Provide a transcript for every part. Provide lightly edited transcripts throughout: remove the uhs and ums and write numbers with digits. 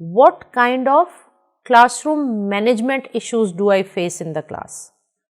what kind of classroom management issues do I face in the class,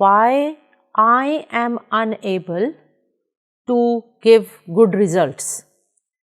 why I am unable to give good results।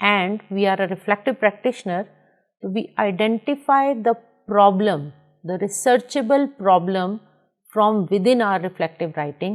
and we are a reflective practitioner, so we identify the problem, the researchable problem from within our reflective writing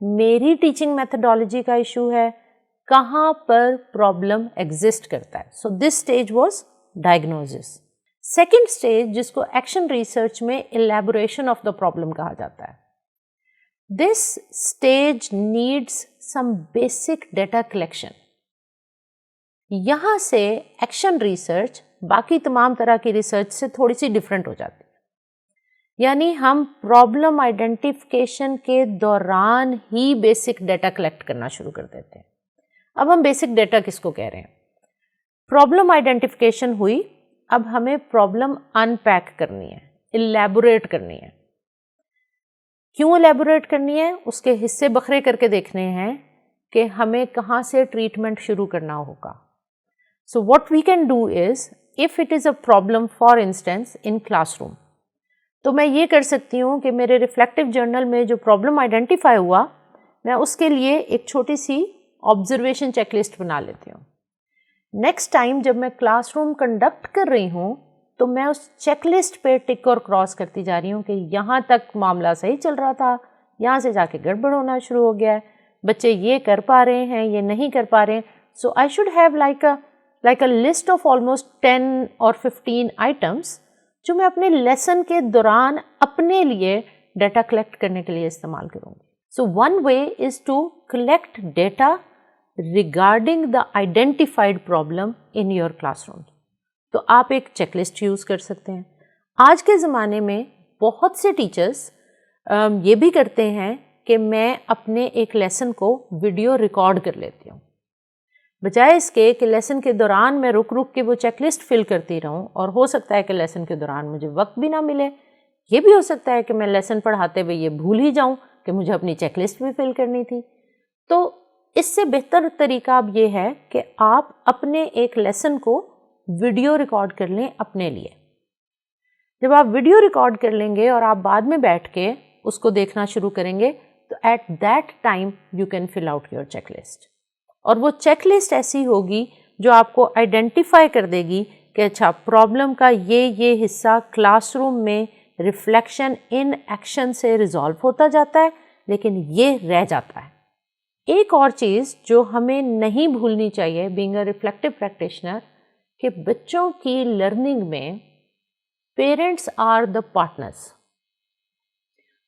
میری teaching methodology کا issue ہے, کہاں پر problem exist کرتا ہے. So this stage was diagnosis. Second stage, جس کو action research میں ایلیبوریشن آف دا پرابلم کہا جاتا ہے. This stage needs some basic data collection. یہاں سے ایکشن ریسرچ باقی تمام طرح کی ریسرچ سے تھوڑی سی ڈفرینٹ ہو جاتی ہے. یعنی ہم پرابلم آئیڈینٹیفیکیشن کے دوران ہی بیسک ڈیٹا کلیکٹ کرنا شروع کر دیتے ہیں. اب ہم بیسک ڈیٹا کس کو کہہ رہے ہیں؟ پرابلم آئیڈینٹیفیکیشن ہوئی, اب ہمیں پرابلم ان پیک کرنی ہے, الیبوریٹ کرنی ہے. کیوں الیبوریٹ کرنی ہے؟ اس کے حصے بکھرے کر کے دیکھنے ہیں کہ ہمیں کہاں سے ٹریٹمنٹ شروع کرنا ہوگا. So what we can do is, if it is a problem for instance in classroom, تو میں یہ کر سکتی ہوں کہ میرے ریفلیکٹیو جرنل میں جو پرابلم آئیڈینٹیفائی ہوا, میں اس کے لیے ایک چھوٹی سی آبزرویشن چیک لسٹ بنا لیتی ہوں. نیکسٹ ٹائم جب میں کلاس روم کنڈکٹ کر رہی ہوں تو میں اس چیک لسٹ پہ ٹک اور کراس کرتی جا رہی ہوں کہ یہاں تک معاملہ صحیح چل رہا تھا, یہاں سے جا کے گڑبڑ ہونا شروع ہو گیا ہے, بچے یہ کر پا رہے ہیں, یہ نہیں کر پا رہے ہیں. So I should have like a list of almost 10 اور 15 آئٹمس جو میں اپنے لیسن کے دوران اپنے لیے ڈیٹا کلیکٹ کرنے کے لیے استعمال کروں گی. So one way is to collect data regarding the identified problem in your classroom. تو آپ ایک چیک لسٹ یوز کر سکتے ہیں. آج کے زمانے میں بہت سے ٹیچرس یہ بھی کرتے ہیں کہ میں اپنے ایک لیسن کو ویڈیو ریکارڈ کر لیتی ہوں, بجائے اس کے کہ لیسن کے دوران میں رک رک کے وہ چیک لسٹ فل کرتی رہوں, اور ہو سکتا ہے کہ لیسن کے دوران مجھے وقت بھی نہ ملے. یہ بھی ہو سکتا ہے کہ میں لیسن پڑھاتے ہوئے یہ بھول ہی جاؤں کہ مجھے اپنی چیک لسٹ بھی فل کرنی تھی. تو اس سے بہتر طریقہ اب یہ ہے کہ آپ اپنے ایک لیسن کو ویڈیو ریکارڈ کر لیں اپنے لیے. جب آپ ویڈیو ریکارڈ کر لیں گے اور آپ بعد میں بیٹھ کے اس کو دیکھنا شروع کریں گے تو at that time you can fill out your checklist. اور وہ چیک لسٹ ایسی ہوگی جو آپ کو آئیڈینٹیفائی کر دے گی کہ اچھا پرابلم کا یہ حصہ کلاس روم میں ریفلیکشن ان ایکشن سے ریزالو ہوتا جاتا ہے, لیکن یہ رہ جاتا ہے. ایک اور چیز جو ہمیں نہیں بھولنی چاہیے بینگ اے ریفلیکٹیو پریکٹیشنر, کہ بچوں کی لرننگ میں پیرنٹس آر دا پارٹنرز.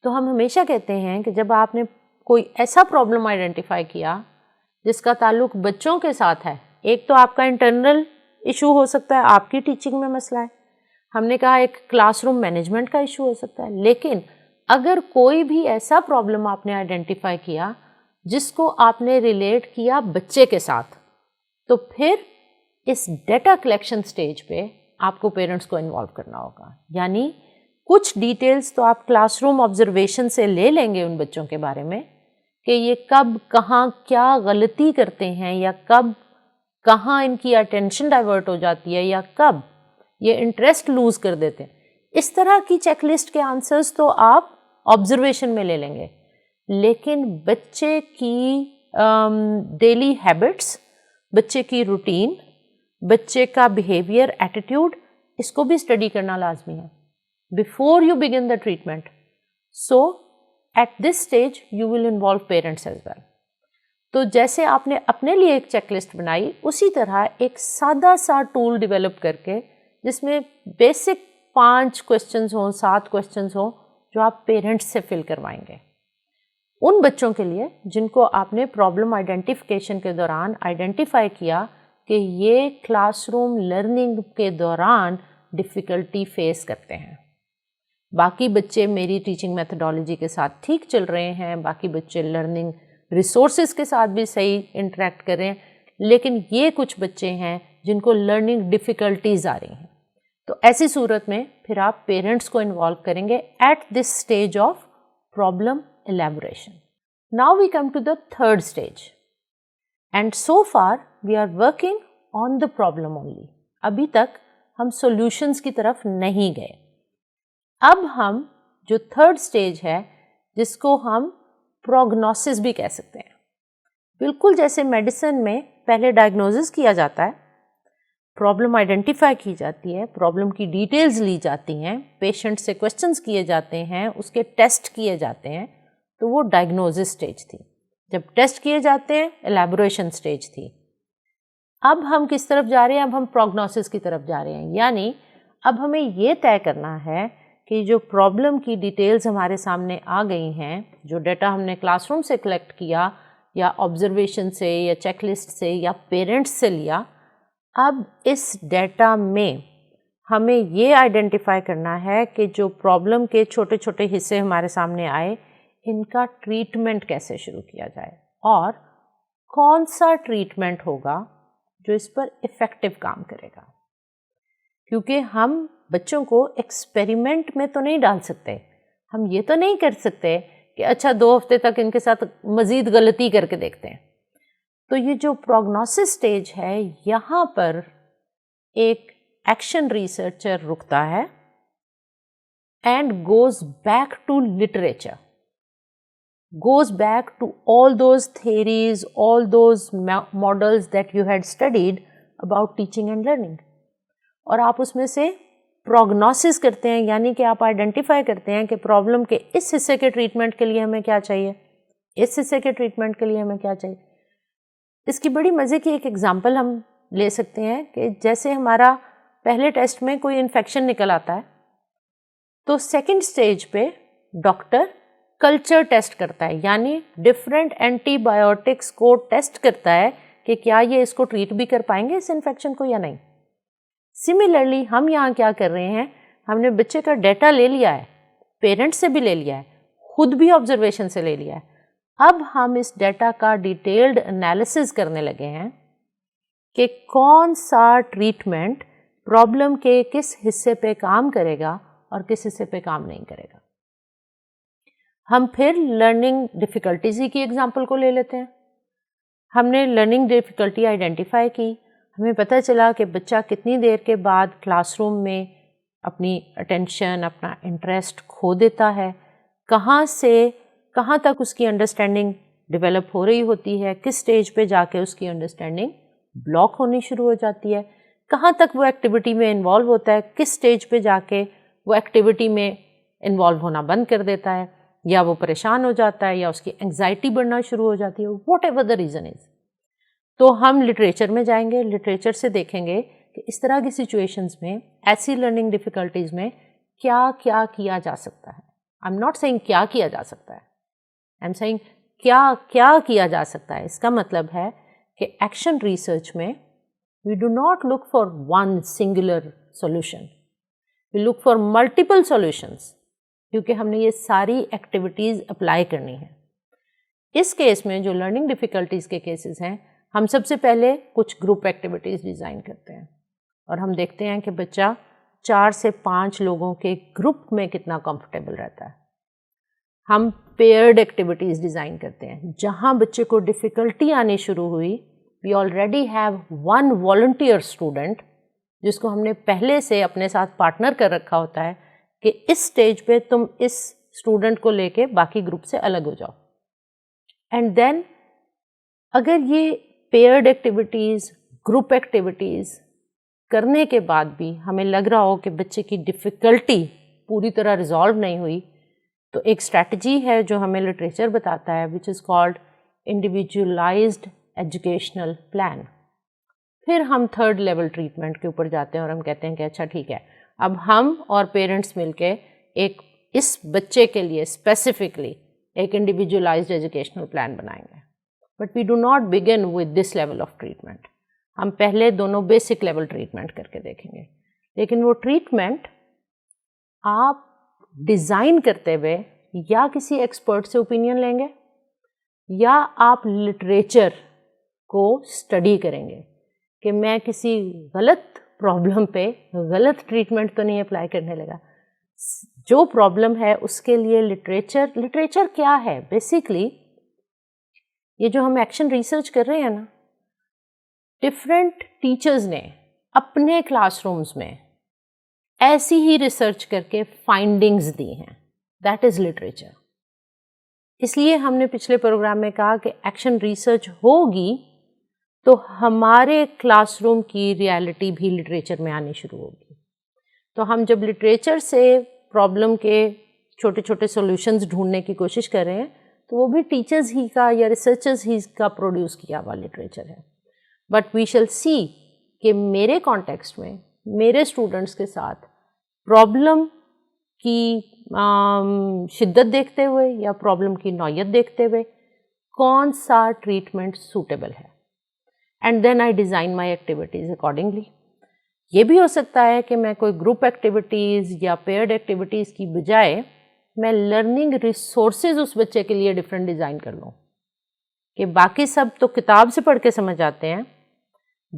تو ہم ہمیشہ کہتے ہیں کہ جب آپ نے کوئی ایسا پرابلم آئیڈینٹیفائی کیا جس کا تعلق بچوں کے ساتھ ہے, ایک تو آپ کا انٹرنل ایشو ہو سکتا ہے, آپ کی ٹیچنگ میں مسئلہ ہے, ہم نے کہا ایک کلاس روم مینجمنٹ کا ایشو ہو سکتا ہے, لیکن اگر کوئی بھی ایسا پرابلم آپ نے آئیڈینٹیفائی کیا جس کو آپ نے ریلیٹ کیا بچے کے ساتھ, تو پھر اس ڈیٹا کلیکشن سٹیج پہ آپ کو پیرنٹس کو انوالو کرنا ہوگا. یعنی کچھ ڈیٹیلز تو آپ کلاس روم آبزرویشن سے لے لیں گے ان بچوں کے بارے میں کہ یہ کب کہاں کیا غلطی کرتے ہیں, یا کب کہاں ان کی اٹینشن ڈائیورٹ ہو جاتی ہے, یا کب یہ انٹرسٹ لوز کر دیتے ہیں. اس طرح کی چیک لسٹ کے آنسرز تو آپ آبزرویشن میں لے لیں گے, لیکن بچے کی ڈیلی ہیبٹس, بچے کی روٹین, بچے کا بیہیویئر, ایٹیٹیوڈ, اس کو بھی اسٹڈی کرنا لازمی ہے before you begin the treatment. So at this stage you will involve parents as well. تو جیسے آپ نے اپنے لیے ایک چیک لسٹ بنائی, اسی طرح ایک سادہ سا ٹول ڈیولپ کر کے جس میں بیسک 5 کوسچنز ہوں, 7 کوسچنز ہوں, جو آپ پیرنٹس سے فل کروائیں گے ان بچوں کے لیے جن کو آپ نے پرابلم آئیڈینٹیفیکیشن کے دوران آئیڈینٹیفائی کیا کہ یہ کلاس روم لرننگ کے دوران ڈفیکلٹی فیس کرتے ہیں. باقی بچے میری ٹیچنگ میتھڈالوجی کے ساتھ ٹھیک چل رہے ہیں, باقی بچے لرننگ ریسورسز کے ساتھ بھی صحیح انٹریکٹ کر رہے ہیں, لیکن یہ کچھ بچے ہیں جن کو لرننگ ڈفیکلٹیز آ رہی ہیں. تو ایسی صورت میں پھر آپ پیرنٹس کو انوالو کریں گے at this stage of problem elaboration. Now we come to the third stage, and so far we are working on the problem only. ابھی تک ہم سولوشنس کی طرف نہیں گئے. اب ہم جو تھرڈ اسٹیج ہے جس کو ہم پروگنوسس بھی کہہ سکتے ہیں, بالکل جیسے میڈیسن میں پہلے ڈائگنوسس کیا جاتا ہے, پرابلم آئیڈینٹیفائی کی جاتی ہے, پرابلم کی ڈیٹیلز لی جاتی ہیں, پیشنٹ سے کوسچنز کیے جاتے ہیں, اس کے ٹیسٹ کیے جاتے ہیں, تو وہ ڈائگنوزس اسٹیج تھی. جب ٹیسٹ کیے جاتے ہیں الیبوریشن اسٹیج تھی. اب ہم کس طرف جا رہے ہیں؟ اب ہم پروگنوسس کی طرف جا رہے ہیں. یعنی اب ہمیں یہ طے کرنا ہے کہ جو پرابلم کی ڈیٹیلز ہمارے سامنے آ گئی ہیں، جو ڈیٹا ہم نے کلاس روم سے کلیکٹ کیا یا آبزرویشن سے یا چیک لسٹ سے یا پیرنٹس سے لیا، اب اس ڈیٹا میں ہمیں یہ آئیڈینٹیفائی کرنا ہے کہ جو پرابلم کے چھوٹے چھوٹے حصے ہمارے سامنے آئے، ان کا ٹریٹمنٹ کیسے شروع کیا جائے اور کون سا ٹریٹمنٹ ہوگا جو اس پر افیکٹو کام کرے گا. کیونکہ ہم بچوں کو ایکسپیریمنٹ میں تو نہیں ڈال سکتے. ہم یہ تو نہیں کر سکتے کہ اچھا 2 ہفتے تک ان کے ساتھ مزید غلطی کر کے دیکھتے ہیں. تو یہ جو پروگنوسس سٹیج ہے، یہاں پر ایک ایکشن ریسرچر رکتا ہے and goes back to literature, goes back to all those theories, all those models that you had studied about teaching and learning. اور آپ اس میں سے پروگنوسس کرتے ہیں، یعنی کہ آپ آئیڈینٹیفائی کرتے ہیں کہ پرابلم کے اس حصے کے ٹریٹمنٹ کے لیے ہمیں کیا چاہیے، اس حصے کے ٹریٹمنٹ کے لیے ہمیں کیا چاہیے. اس کی بڑی مزے کی ایک ایگزامپل ہم لے سکتے ہیں کہ جیسے ہمارا پہلے ٹیسٹ میں کوئی انفیکشن نکل آتا ہے تو سیکنڈ سٹیج پہ ڈاکٹر کلچر ٹیسٹ کرتا ہے، یعنی ڈفرینٹ اینٹی بایوٹکس کو ٹیسٹ کرتا ہے کہ کیا یہ اس کو ٹریٹ بھی کر پائیں گے اس انفیکشن کو یا نہیں. سملرلی ہم یہاں کیا کر رہے ہیں، ہم نے بچے کا ڈیٹا لے لیا ہے، پیرنٹس سے بھی لے لیا ہے، خود بھی آبزرویشن سے لے لیا ہے. اب ہم اس ڈیٹا کا ڈیٹیلڈ انالیسز کرنے لگے ہیں کہ کون سا ٹریٹمنٹ پرابلم کے کس حصے پہ کام کرے گا اور کس حصے پہ کام نہیں کرے گا. ہم پھر لرننگ ڈیفیکلٹیز کی ایگزامپل کو لے لیتے ہیں. ہم نے لرننگ ڈیفیکلٹی آئیڈینٹیفائی کی، ہمیں پتہ چلا کہ بچہ کتنی دیر کے بعد کلاس روم میں اپنی اٹینشن، اپنا انٹرسٹ کھو دیتا ہے، کہاں سے کہاں تک اس کی انڈرسٹینڈنگ ڈیولپ ہو رہی ہوتی ہے، کس سٹیج پہ جا کے اس کی انڈرسٹینڈنگ بلاک ہونی شروع ہو جاتی ہے، کہاں تک وہ ایکٹیویٹی میں انوالو ہوتا ہے، کس سٹیج پہ جا کے وہ ایکٹیویٹی میں انوالو ہونا بند کر دیتا ہے، یا وہ پریشان ہو جاتا ہے، یا اس کی انگزائٹی بڑھنا شروع ہو جاتی ہے، what ever the reason is. تو ہم لٹریچر میں جائیں گے، لٹریچر سے دیکھیں گے کہ اس طرح کی سچویشنز میں، ایسی لرننگ ڈیفیکلٹیز میں کیا کیا کیا جا سکتا ہے. آئی ایم ناٹ سیئنگ کیا کیا جا سکتا ہے، آئی ایم سیئنگ کیا کیا کیا جا سکتا ہے. اس کا مطلب ہے کہ ایکشن ریسرچ میں we do not look for one singular solution, we look for multiple solutions, کیونکہ ہم نے یہ ساری ایکٹیویٹیز اپلائی کرنی ہے. اس کیس میں جو لرننگ ڈیفیکلٹیز کے کیسز ہیں، ہم سب سے پہلے کچھ گروپ ایکٹیویٹیز ڈیزائن کرتے ہیں اور ہم دیکھتے ہیں کہ بچہ 4 سے 5 لوگوں کے گروپ میں کتنا کمفرٹیبل رہتا ہے. ہم پیئرڈ ایکٹیویٹیز ڈیزائن کرتے ہیں. جہاں بچے کو ڈیفیکلٹی آنی شروع ہوئی، we already have one volunteer student جس کو ہم نے پہلے سے اپنے ساتھ پارٹنر کر رکھا ہوتا ہے کہ اس سٹیج پہ تم اس اسٹوڈنٹ کو لے کے باقی گروپ سے الگ ہو جاؤ. اینڈ دین اگر یہ پیئرڈ ایکٹیویٹیز، گروپ ایکٹیویٹیز کرنے کے بعد بھی ہمیں لگ رہا ہو کہ بچے کی ڈیفیکلٹی پوری طرح ریزالو نہیں ہوئی، تو ایک اسٹریٹجی ہے جو ہمیں لٹریچر بتاتا ہے، وچ از کالڈ انڈیویجولائزڈ ایجوکیشنل پلان. پھر ہم 3rd لیول ٹریٹمنٹ کے اوپر جاتے ہیں اور ہم کہتے ہیں کہ اچھا ٹھیک ہے، اب ہم اور پیرنٹس مل کے ایک اس بچے کے لیے اسپیسیفکلی ایک انڈیویجولائزڈ ایجوکیشنل پلان بنائیں گے. But we do not begin with this level of treatment. ہم پہلے دونوں بیسک لیول ٹریٹمنٹ کر کے دیکھیں گے، لیکن وہ ٹریٹمنٹ آپ ڈیزائن کرتے ہوئے یا کسی ایکسپرٹ سے اوپینین لیں گے یا آپ لٹریچر کو اسٹڈی کریں گے کہ میں کسی غلط پرابلم پہ غلط ٹریٹمنٹ تو نہیں اپلائی کرنے لگا. جو پرابلم ہے اس کے لیے لٹریچر کیا ہے؟ بیسیکلی یہ جو ہم ایکشن ریسرچ کر رہے ہیں نا، ڈفرینٹ ٹیچرز نے اپنے کلاس رومز میں ایسی ہی ریسرچ کر کے فائنڈنگز دی ہیں. That is literature. اس لیے ہم نے پچھلے پروگرام میں کہا کہ ایکشن ریسرچ ہوگی تو ہمارے کلاس روم کی ریالٹی بھی لٹریچر میں آنی شروع ہوگی. تو ہم جب لٹریچر سے پرابلم کے چھوٹے چھوٹے سولوشنز ڈھونڈنے کی کوشش کر رہے ہیں تو وہ بھی ٹیچرز ہی کا یا ریسرچرز ہی کا پروڈیوس کیا ہوا لٹریچر ہے. بٹ وی شل سی کہ میرے کانٹیکسٹ میں میرے اسٹوڈنٹس کے ساتھ پرابلم کی شدت دیکھتے ہوئے یا پرابلم کی نوعیت دیکھتے ہوئے کون سا ٹریٹمنٹ سوٹیبل ہے، and then I design my activities accordingly. یہ بھی ہو سکتا ہے کہ میں کوئی گروپ ایکٹیویٹیز یا پیئرڈ ایکٹیویٹیز کی بجائے میں لرننگ ریسورسز اس بچے کے لیے ڈفرینٹ ڈیزائن کر لوں کہ باقی سب تو کتاب سے پڑھ کے سمجھ آتے ہیں،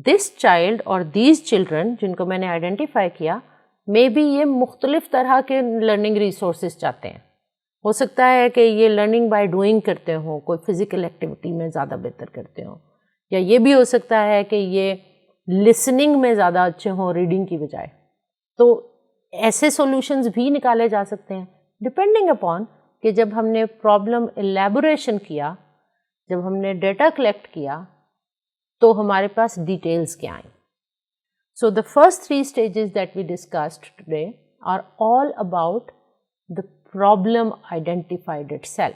دس چائلڈ اور دیز چلڈرن جن کو میں نے آئیڈینٹیفائی کیا مے بی یہ مختلف طرح کے لرننگ ریسورسز چاہتے ہیں. ہو سکتا ہے کہ یہ لرننگ بائی ڈوئنگ کرتے ہوں، کوئی فزیکل ایکٹیویٹی میں زیادہ بہتر کرتے ہوں، یا یہ بھی ہو سکتا ہے کہ یہ لسننگ میں زیادہ اچھے ہوں ریڈنگ کی بجائے. تو ایسے سولوشنز بھی نکالے جا سکتے ہیں ڈپینڈنگ اپون کہ جب ہم نے پرابلم ایلیبوریشن کیا، جب ہم نے ڈیٹا کلیکٹ کیا تو ہمارے پاس ڈیٹیلز کیا آئیں. So the first 3 stages that we discussed today are all about the problem identified itself.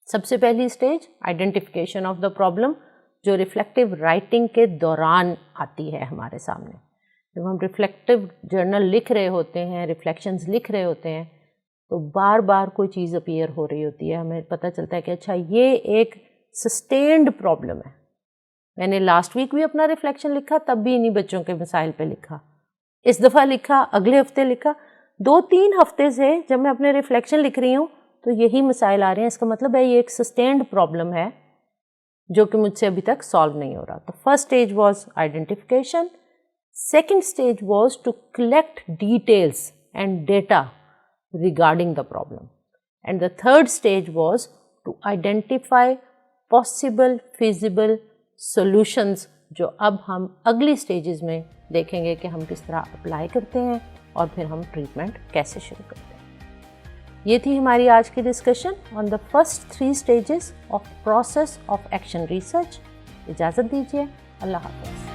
سب سے پہلی stage identification of the problem جو ریفلیکٹیو رائٹنگ کے دوران آتی ہے ہمارے سامنے. جب ہم ریفلیکٹیو جرنل لکھ رہے ہوتے ہیں، ریفلیکشنز لکھ رہے ہوتے ہیں تو بار بار کوئی چیز اپیئر ہو رہی ہوتی ہے، ہمیں پتہ چلتا ہے کہ اچھا یہ ایک سسٹینڈ پرابلم ہے. میں نے لاسٹ ویک بھی اپنا ریفلیکشن لکھا، تب بھی انہی بچوں کے مسائل پہ لکھا، اس دفعہ لکھا، اگلے ہفتے لکھا، 2-3 ہفتے سے جب میں اپنے ریفلیکشن لکھ رہی ہوں تو یہی مسائل آ رہے ہیں. اس کا مطلب ہے یہ ایک سسٹینڈ پرابلم ہے جو کہ مجھ سے ابھی تک سالو نہیں ہو رہا. تو first stage was identification, second stage was to collect details and data regarding the problem, and the third stage was to identify possible feasible solutions جو اب ہم اگلی اسٹیجز میں دیکھیں گے کہ ہم کس طرح اپلائی کرتے ہیں اور پھر ہم ٹریٹمنٹ کیسے شروع کرتے ہیں. یہ تھی ہماری آج کی discussion on the first 3 stages of process of action research. اجازت دیجیے، اللہ حافظ.